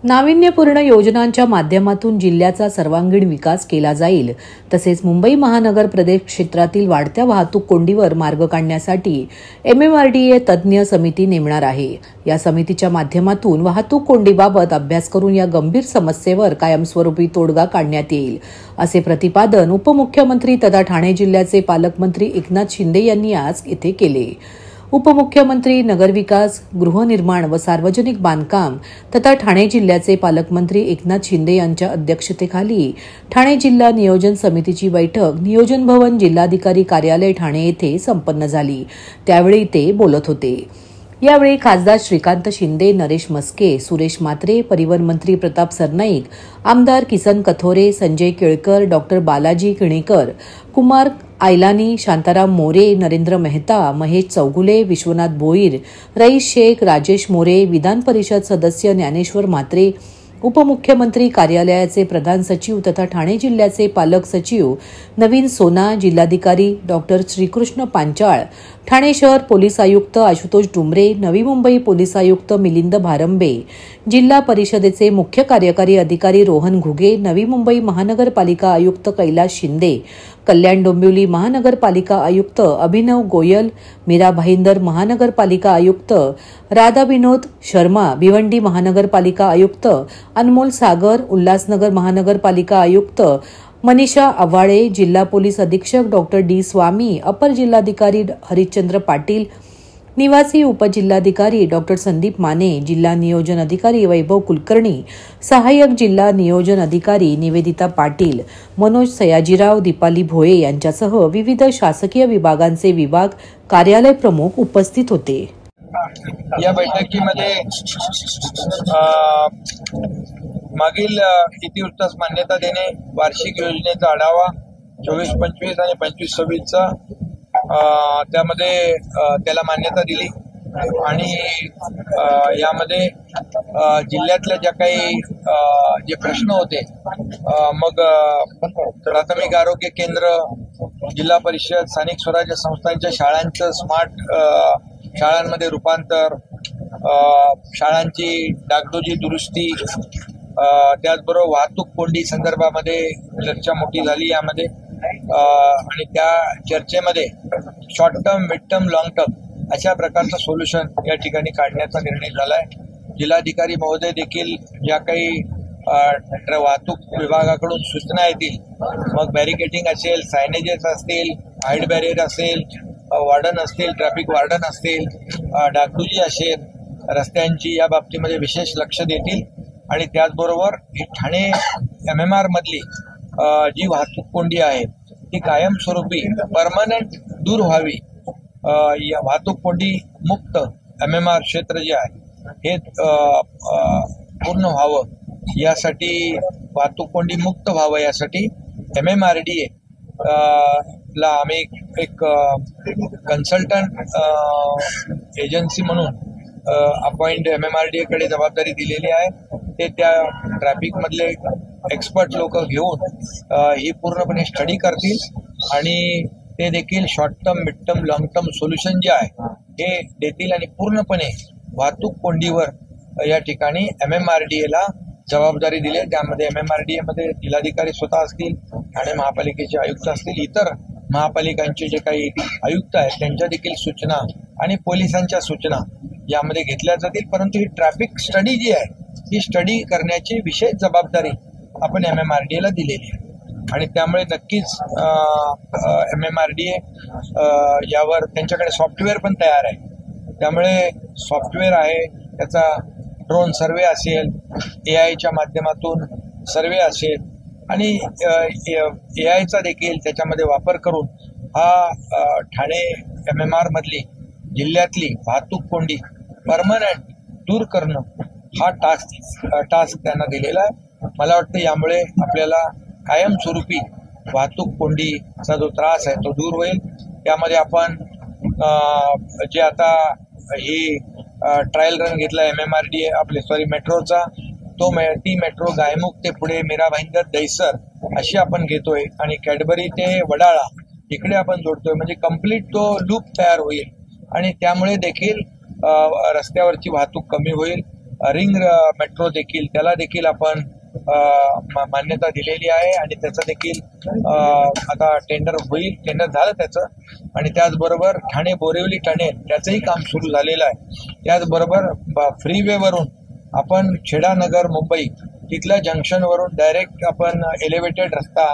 नाविन्यपूर्ण योजनांच्या माध्यमातून जिल्ह्याचा सर्वांगीण विकास केला जाईल, तसेच मुंबई महानगर प्रदेश क्षेत्रातील वाढत्या वाहतूक कोंडीवर मार्ग काढण्यासाठी MMRDA तज्ज्ञ समिती नेमणार आहे। या समितीच्या माध्यमातून वाहतूक कोंडीबाबत अभ्यास करून या गंभीर समस्येवर कायमस्वरूपी तोडगा काढण्यात येईल, असे प्रतिपादन उपमुख्यमंत्री तथा ठाणे जिल्ह्याचे पालकमंत्री एकनाथ शिंदे यांनी आज येथे केले। उपमुख्यमंत्री नगरविकास, गृहनिर्माण व सार्वजनिक बांधकाम तथा ठाणे जिल्ह्याचे पालकमंत्री एकनाथ शिंदे यांच्या अध्यक्षतेखाली ठाणे जिल्हा नियोजन समितीची बैठक नियोजन भवन जिल्हाधिकारी कार्यालय ठाणे येथे संपन्न झाली। त्यावेळी ते बोलत होते। यावेळी खासदार श्रीकांत शिंदे, नरेश मस्के, सुरेश मात्रे, परिवहन मंत्री प्रताप सरनाईक, आमदार किसन कथोरे, संजय केळकर, डॉक्टर बालाजी किणीकर, कुमार आयलानी, शांताराम मोरे, नरेंद्र मेहता, महेश चौगुले, विश्वनाथ भोईर, रईस शेख, राजेश मोरे, विधान परिषद सदस्य ज्ञानेश्वर म्हात्रे, उपमुख्यमंत्री कार्यालयाचे प्रधान सचिव तथा ठाणे जिल्ह्याचे पालक सचिव नवीन सोना, जिल्हाधिकारी डॉक्टर श्रीकृष्ण पांचाळ, ठाणे शहर पोलीस आयुक्त आशुतोष डुमरे, नवी मुंबई पोलीस आयुक्त मिलिंद भारंबे, जिल्हा परिषदेचे मुख्य कार्यकारी अधिकारी रोहन घुगे, नवी मुंबई महानगरपालिका आयुक्त कैलास शिंदे, कल्याण डोंबिवली महानगरपालिका आयुक्त अभिनव गोयल, मीरा भाईंदर महानगरपालिका आयुक्त राधा विनोद शर्मा, भिवंडी महानगरपालिका आयुक्त अनमोल सागर, उल्हासनगर महानगरपालिका आयुक्त मनीषा आव्हाळे, जिल्हा पोलीस अधीक्षक डॉक्टर डी स्वामी, अपर जिल्हाधिकारी हरिश्चंद्र पाटील, निवासी उपजिल्हाधिकारी डॉक्टर संदीप माने, जिल्हा नियोजन अधिकारी वैभव कुलकर्णी, सहाय्यक जिल्हा नियोजन अधिकारी निवेदिता पाटील, मनोज सयाजीराव, दीपाली भोये यांच्यासह विविध शासकीय विभागांचे विभाग कार्यालय प्रमुख उपस्थित होते। या बैठकीमध्ये मागील इतिवृत्तास मान्यता देणे, वार्षिक योजनेचा आढावा 24-25 आणि 25-26चा त्यामध्ये त्याला मान्यता दिली आणि यामध्ये जिल्ह्यातल्या ज्या काही जे प्रश्न होते, मग प्राथमिक आरोग्य केंद्र, जिल्हा परिषद, स्थानिक स्वराज्य संस्थांच्या शाळांचं स्मार्ट शाळांमध्ये रूपांतर, शाळांची डागडोजी दुरुस्ती, त्याचबरोबर वाहतूक कोंडी संदर्भामध्ये चर्चा मोठी झाली यामध्ये आणि त्या चर्चेमध्ये short term, mid term, long term अशा प्रकारचं सोल्युशन या ठिकाणी काढण्याचा निर्णय झालाय। जिल्हाधिकारी महोदय देखील ज्या काही वाहतूक विभागाकडून सूचना येतील, मग बॅरिकेडिंग असेल, सायनेजेस असतील, हाईट बॅरियर असेल, वार्डन असतील, ट्रॅफिक वार्डन असतील, डागडुजी असेल, रस्त्यांची या बाबतीमध्ये विशेष लक्ष देतील आणि त्याचबरोबर ठाणे MMR मधली जी वाहतूक कोंडी आहे ती कायमस्वरूपी परमनंट दूर व्हावी, या वाहतूक कोंडी मुक्त MMR क्षेत्र जे आहे हे पूर्ण व्हावं, यासाठी वाहतूक कोंडी मुक्त व्हावं यासाठी MMRDA ला आम्ही एक कन्सल्टंट एजन्सी म्हणून अपॉइंट MMRDA कडे जबाबदारी दिलेली आहे। ते त्या ट्रॅफिक मधले एक्सपर्ट लोक घेऊन ही पूर्णपणे स्टडी करतील आणि ते देखील short term, mid term, long term solution जे आहे हे देतील आणि पूर्णपणे वाहतूक कोंडीवर या ठिकाणी MMRDA ला जबाबदारी दिली। त्यामध्ये MMRDA मध्ये जिल्हाधिकारी स्वतः असतील, ठाणे महापालिकेचे आयुक्त असतील, इतर महापालिकांचे जे काही आयुक्त आहेत त्यांच्या देखील सूचना आणि पोलिसांच्या सूचना यामध्ये घेतल्या जातील। परंतु ही ट्रॅफिक स्टडी जी आहे ही स्टडी करण्याची विशेष जबाबदारी आपण MMRDA ला दिलेली आहे आणि त्यामुळे नक्कीच MMRDA यावर त्यांच्याकडे सॉफ्टवेअर पण तयार आहे। त्यामुळे सॉफ्टवेअर आहे, त्याचा ड्रोन सर्वे असेल, AI च्या माध्यमातून सर्वे असेल आणि AI चा देखील त्याच्यामध्ये वापर करून हा ठाणे MMR मधली जिल्ह्यातली वाहतूक कोंडी परमनंट दूर करणं हा टास्क त्यांना दिलेला आहे। मला वाटतं यामुळे आपल्याला कायमस्वरूपी वाहतूक कोंडीचा जो त्रास आहे तो दूर होईल। त्यामध्ये आपण जे आता ही ट्रायल रन घेतला MMRDA मेट्रोचा, ती मेट्रो गायमुख ते पुढे मीरा भाईंदर, दहिसर अशी आपण घेतोय आणि कॅडबरी ते वडाळा इकडे आपण जोडतोय, म्हणजे कंप्लीट तो लूप तयार होईल आणि त्यामुळे देखील रस्त्यावरची वाहतूक कमी होईल, रिंग मेट्रो देखील त्याला देखील आपण मान्यता दिलेली आहे आणि त्याचं देखील आता टेंडर होईल. टेंडर झालं त्याचं. आणि त्याचबरोबर ठाणे बोरिवली टनेल त्याचंही काम सुरू झालेलं आहे. त्याचबरोबर फ्रीवेवरून आपण छेडानगर मुंबई तिथल्या जंक्शनवरून डायरेक्ट आपण एलिव्हेटेड रस्ता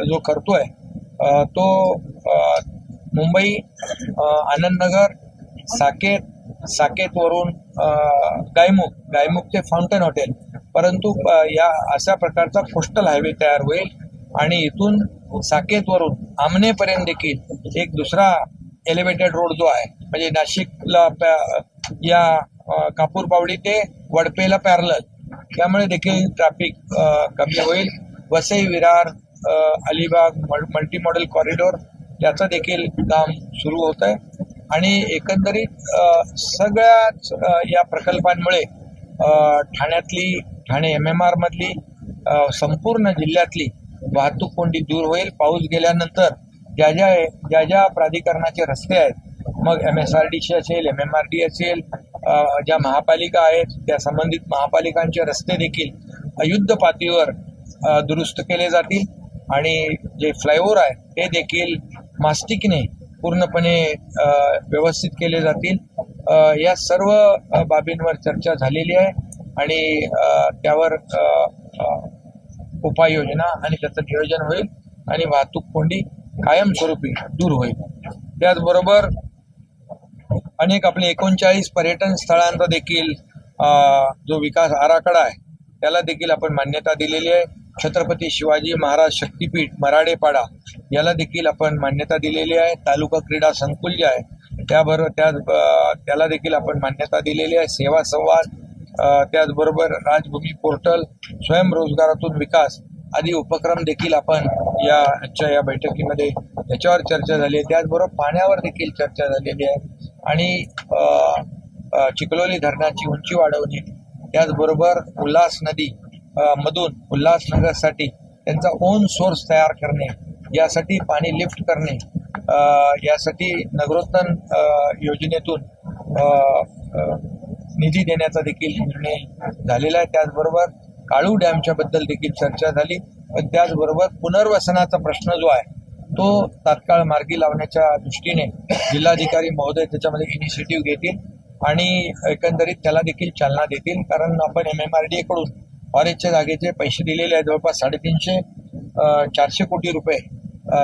जो करतोय तो मुंबई आनंदनगर साकेतवरून गायमुख ते फाउंटन हॉटेल परंतु या अशा प्रकारचा कोस्टल हायवे तयार होईल आणि इथून साकेतवरून आमनेपर्यंत देखील एक दुसरा एलिव्हेटेड रोड जो आहे म्हणजे नाशिकला या कापूरबावडी ते वडपेला पॅरलल त्यामुळे देखील ट्रॅफिक कमी होईल. Vasai Virar Alibag multi model corridor याचं देखील काम सुरू होत आहे आणि एकंदरीत सगळ्याच या प्रकल्पांमुळे ठाणे MMR मधली संपूर्ण जिल्ह्यातली वाहतूक कोंडी दूर होईल. पाऊस गेल्यानंतर ज्या ज्या प्राधिकरणाचे रस्ते आहेत मग MSRDC असेल MMRD असेल ज्या महापालिका आहेत त्या संबंधित महापालिकांचे रस्ते देखील युद्ध पातळीवर दुरुस्त केले जातील आणि जे फ्लायओव्हर आहे ते देखील मास्टिकने पूर्णपणे व्यवस्थित केले जातील. या सर्व बाबींवर चर्चा झालेली आहे आणि त्यावर उपाययोजना आणि त्याचं नियोजन होईल आणि वाहतूक कोंडी कायमस्वरूपी दूर होईल. त्याचबरोबर अनेक आपले 39 पर्यटन स्थळांचा देखील जो विकास आराखडा आहे त्याला देखील आपण मान्यता दिलेली आहे. छत्रपती शिवाजी महाराज शक्तीपीठ मराडेपाडा याला देखील आपण मान्यता दिलेली आहे. तालुका क्रीडा संकुल जे आहे त्याला देखील आपण मान्यता दिलेली आहे. सेवा संवाद त्याचबरोबर राजभूमी पोर्टल स्वयंरोजगारातून विकास आदी उपक्रम देखील आपण या बैठकीमध्ये याच्यावर चर्चा झाली आहे. त्याचबरोबर पाण्यावर देखील चर्चा झालेली आहे आणि चिखलोली धरणाची उंची वाढवणे त्याचबरोबर उल्हास नदी मधून उल्हासनगरसाठी त्यांचा ओन सोर्स तयार करणे यासाठी पाणी लिफ्ट करणे यासाठी नगरोत्थान योजनेतून निधी देण्याचा देखील निर्णय झालेला आहे. त्याचबरोबर काळू डॅमच्या बद्दल देखील चर्चा झाली. पण त्याचबरोबर पुनर्वसनाचा प्रश्न जो आहे तो तात्काळ मार्गी लावण्याच्या दृष्टीने जिल्हाधिकारी महोदय त्याच्यामध्ये इनिशिएटिव्ह घेतील आणि एकंदरीत त्याला देखील चालना देतील. कारण आपण MMRDA कडून फॉरेस्टच्या जागेचे पैसे दिलेले आहेत. जवळपास 350-400 कोटी रुपये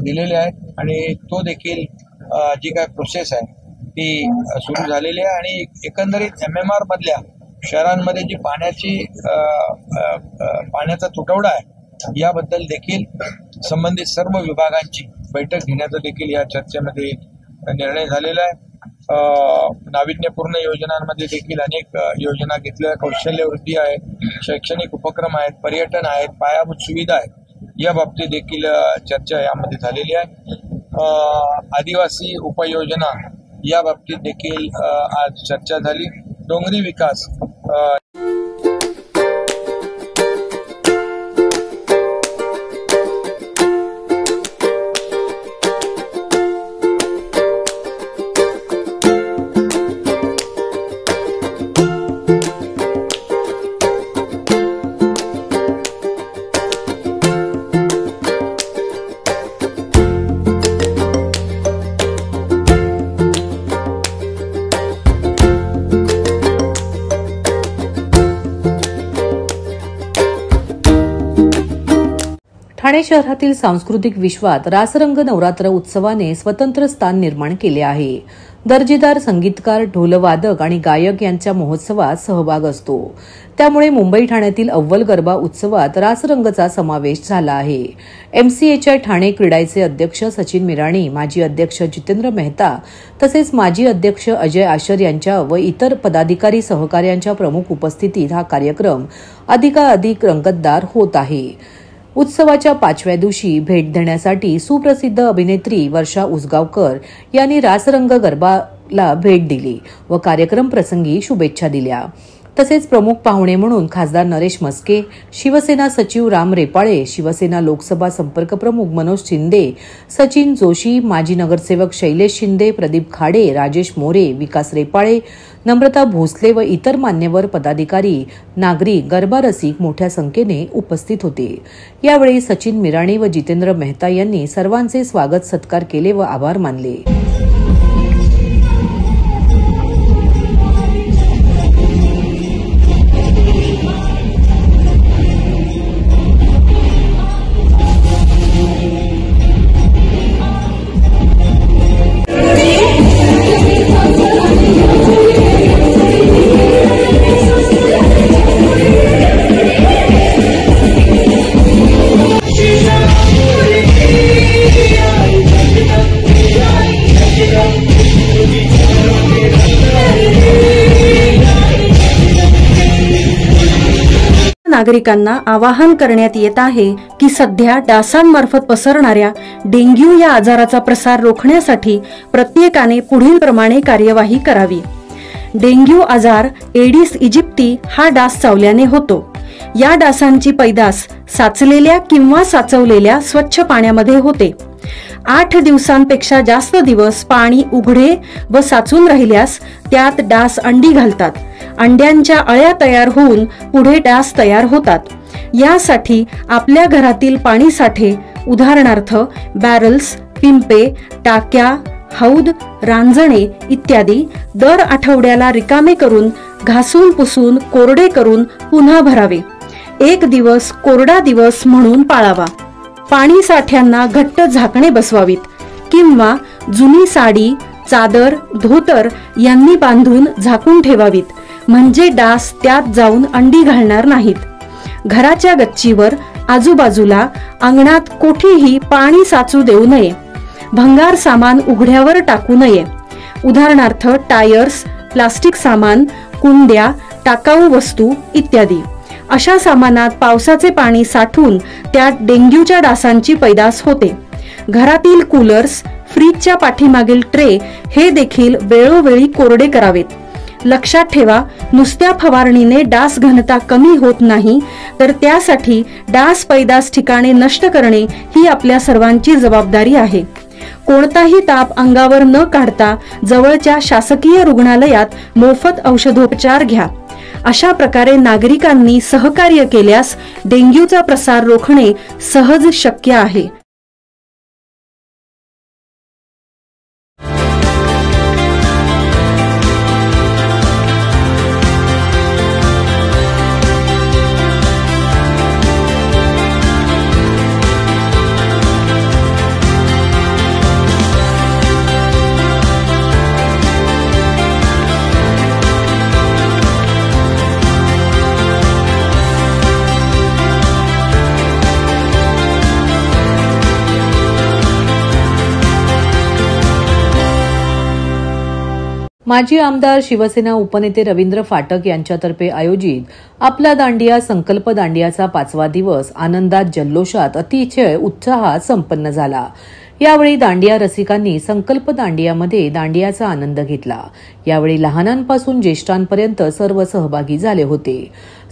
दिलेले आहेत आणि तो देखील जी काय प्रोसेस आहे ती सुरू झालेली आहे आणि एकंदरीत MMR मधल्या शहरांमध्ये जी पाण्याचा तुटवडा आहे याबद्दल देखील संबंधित सर्व विभागांची बैठक घेण्याचा देखील या चर्चेमध्ये निर्णय झालेला आहे. नाविन्यपूर्ण योजनांमध्ये देखील अनेक योजना घेतल्या. कौशल्य वृद्धी आहे, शैक्षणिक उपक्रम आहेत, पर्यटन आहेत, पायाभूत सुविधा आहेत या बाबतीत देखील चर्चा यामध्ये झालेली आहे. आदिवासी उपाययोजना या बाबतीत देखील आज चर्चा झाली. डोंगरी विकास ठाणे शहरातील सांस्कृतिक विश्वात रासरंग नवरात्र उत्सवाने स्वतंत्र स्थान निर्माण केले आहे. दर्जेदार संगीतकार, ढोलवादक आणि गायक यांच्या महोत्सवात सहभाग असतो. त्यामुळे मुंबई ठाण्यातील अव्वल गरबा उत्सवात रासरंगचा समावेश झाला आहे. MCAच्या ठाणे क्रीडाचे अध्यक्ष सचिन मिराणी, माजी अध्यक्ष जितेंद्र मेहता तसेच माजी अध्यक्ष अजय आशर यांच्या व इतर पदाधिकारी सहकाऱ्यांच्या प्रमुख उपस्थितीत हा कार्यक्रम अधिकाधिक रंगतदार होत आहे. उत्सवाच्या 5व्या दिवशी भेट देण्यासाठी सुप्रसिद्ध अभिनेत्री वर्षा उसगावकर यांनी रासरंग गरबाला भेट दिली व कार्यक्रम प्रसंगी शुभेच्छा दिल्या. तसेच प्रमुख पाहुणे म्हणून खासदार नरेश म्हस्के, शिवसेना सचिव राम रेपाळे, शिवसेना लोकसभा संपर्क प्रमुख मनोज शिंदे, सचिन जोशी, माजी नगरसेवक शैलेश शिंदे, प्रदीप खाडे, राजेश मोरे, विकास रेपाळे, नम्रता भोसले व इतर मान्यवर पदाधिकारी, नागरिक, गरबा रसिक मोठ्या संख्येने उपस्थित होते। यावेळी सचिन मिराणी व जितेंद्र मेहता यांनी सर्वांचे स्वागत सत्कार केले व आभार मानले। नागरिकांना आवाहन करण्यात येत आहे की सध्या डासांमार्फत पसरणाऱ्या डेंग्यू या आजाराचा प्रसार रोखण्यासाठी प्रत्येकाने पुढील प्रमाणे कार्यवाही करावी। डेंग्यू आजार एडिस इजिप्ती हा डास चावल्याने होतो। या डासांची पैदास साचलेल्या किंवा साचवलेल्या स्वच्छ पाण्यामध्ये होते। 8 दिवसांपेक्षा जास्त दिवस पाणी उघडे व साचून राहिल्यास त्यात डास अंडी घालतात। अंड्यांच्या अळ्या तयार होऊन पुढे डास तयार होतात। यासाठी आपल्या घरातील पाणी साठे उदाहरणार्थ बॅरल्स, पिंपे, टाक्या, हौद, रांजणे इत्यादी दर आठवड्याला रिकामे करून घासून पुसून कोरडे करून पुन्हा भरावे। 1 दिवस कोरडा दिवस म्हणून पाळावा। पाणी साठ्यांना घट्ट झाकणे बसवावीत किंवा जुनी साडी, चादर, धोतर यांनी बांधून झाकून ठेवावीत, म्हणजे डास त्यात जाऊन अंडी घालणार नाहीत। घराच्या गच्चीवर, आजूबाजूला, अंगणात कोठेही पाणी साचू देऊ नये। भंगार सामान उघड्यावर टाकू नये, उदाहरणार्थ टायर्स, प्लास्टिक सामान, कुंड्या, टाकाऊ वस्तू इत्यादी। अशा सामानात पावसाचे पाणी साठून त्यात डेंग्यूच्या डासांची पैदास होते। घरातील कूलर्स, फ्रीजच्या पाठीमागील ट्रे हे देखील वेळोवेळी कोरडे करावेत। लक्षात ठेवा, नुसत्या फवारणीने डास घनता कमी होत नाही, तर त्यासाठी डास पैदास ठिकाणे नष्ट करणे ही आपल्या सर्वांची जबाबदारी आहे। कोणताही ताप अंगावर न काढता जवळच्या शासकीय रुग्णालयात मोफत औषधोपचार घ्या। अशा प्रकारे नागरिकांनी सहकार्य केल्यास डेंग्यूचा प्रसार रोखणे सहज शक्य आहे। माजी आमदार शिवसेना उपनेते रवींद्र फाटक यांच्यातर्फे आयोजित आपला दांडिया संकल्प दांडियाचा 5वा दिवस आनंदात, जल्लोषात, अतिशय उत्साहात संपन्न झाला। यावेळी दांडिया रसिकांनी संकल्प दांडियामध्ये दांडियाचा आनंद घेतला। यावेळी लहानांपासून ज्येष्ठांपर्यंत सर्व सहभागी झाले होते।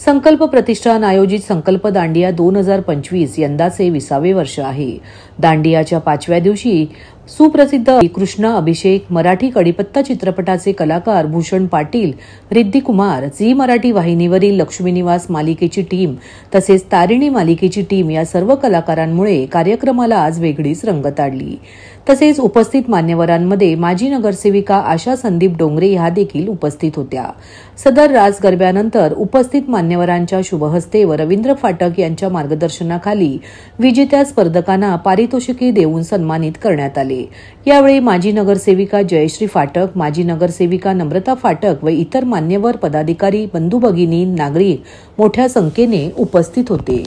संकल्प प्रतिष्ठान आयोजित संकल्प दांडिया 2025 यंदाचे 20वे वर्ष आहे। दांडियाच्या 5व्या दिवशी सुप्रसिद्ध कृष्णा अभिषेक, मराठी कडीपत्ता चित्रपटाचे कलाकार भूषण पाटील, रिद्धी कुमार, झी मराठी वाहिनीवरील लक्ष्मी निवास मालिकेची टीम तसेच तारिणी मालिकेची टीम या सर्व कलाकारांमुळे कार्यक्रमाला आज वेगळीच रंगत आली। तसेच उपस्थित मान्यवरांमध्ये माजी नगरसेविका आशा संदीप डोंगरे ह्या देखील उपस्थित होत्या। सदर रास गरब्यानंतर उपस्थित मान्यवरांच्या शुभहस्ते व रवींद्र फाटक यांच्या मार्गदर्शनाखाली विजेत्या स्पर्धकांना पारितोषिके देऊन सन्मानित करण्यात आले। यावेळी माजी नगरसेविका जयश्री फाटक, माजी नगरसेविका नम्रता फाटक व इतर मान्यवर पदाधिकारी, बंधू भगिनी, नागरिक मोठ्या संख्येने उपस्थित होते।